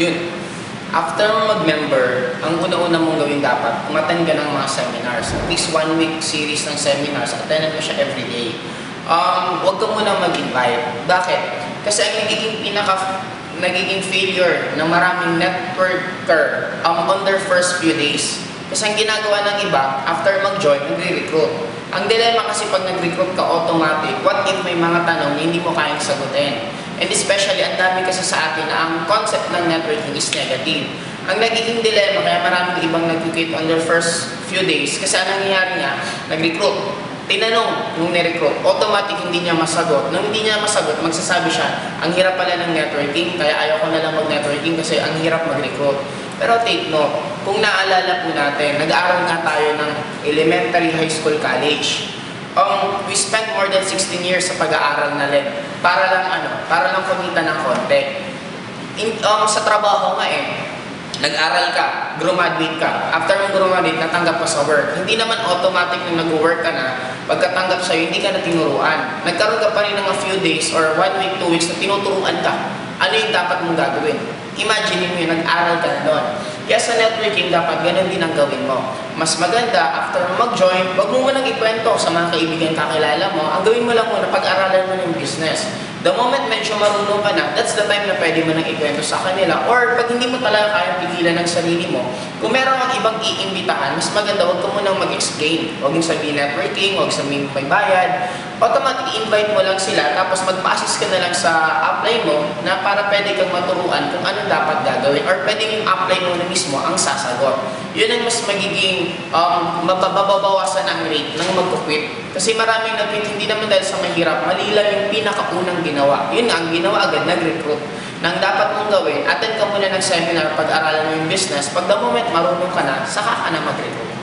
Yun. After mag-member, ang una-una mong gawin dapat, umattend ka ng mga seminars. At least 1 week series ng seminars, attendan mo siya everyday. Huwag ka muna mag-invite. Bakit? Kasi ang nagiging failure ng maraming networker on their first few days. Kasi ang ginagawa ng iba, after mag-join, nagre-recruit. Ang dilemma kasi pag nag-recruit ka automatic, what if may mga tanong na hindi mo kayang sagutin? And especially, ang dami kasi sa atin na ang concept ng networking is negative. Ang nagiging dilemma, kaya maraming ibang nag-quit on their first few days, kasi ang nangyayari nga, nag-recruit. Tinanong nung ni-recruit, automatic hindi niya masagot. Nung hindi niya masagot, magsasabi siya, ang hirap pala ng networking, kaya ayaw ko na lang mag-networking kasi ang hirap mag-recruit. Pero take note, kung naalala po natin, nag-aaral nga tayo ng elementary, high school, college. We spent more than 16 years sa pag-aaral na para lang kumita ng konti. Sa trabaho nga nag-aral ka, graduate ka. After mong graduate, natanggap ka sa work. Hindi naman automatic na nag-work ka na, pagkatanggap sa'yo, hindi ka na tinuruan. Nagkaroon ka pa rin ng a few days or 1 week, 2 weeks na tinuturuan ka. Ano yung dapat mong gagawin? Imagine mo yun, nag-aral ka na doon. Kaya sa networking, dapat ganun din ang gawin mo. Mas maganda, after mo mag-join, wag mo munang ikwento sa mga kaibigan kakilala mo. Ang gawin mo lang muna, pag-aralan mo ng business. The moment medyo marunong ka na, that's the time na pwede mo nang ikwento sa kanila. Or pag hindi mo talaga kayang pigilan ng sarili mo, kung meron kang ibang iimbitahan, mas maganda, wag ka munang mag-explain. Wag mong sabihin networking, wag sabihin may bayad. Automatic invite mo lang sila, tapos mag-assist ka na lang sa apply mo na para pwede kang maturuan kung ano dapat gagawin. Or pwede yung apply mo na mismo ang sasagot. Yun ang mas magiging mababawasan ang rate ng mag-quit. Kasi maraming nag-quit, hindi naman dahil sa mahirap, mali lang yung pinakaunang ginawa. Yun nga, ang ginawa agad, nag-recruit. Nang dapat mong gawin, attend ka muna ng seminar, pag-aralan mo yung business. Pag the moment marunong ka na, saka ka na mag-recruit.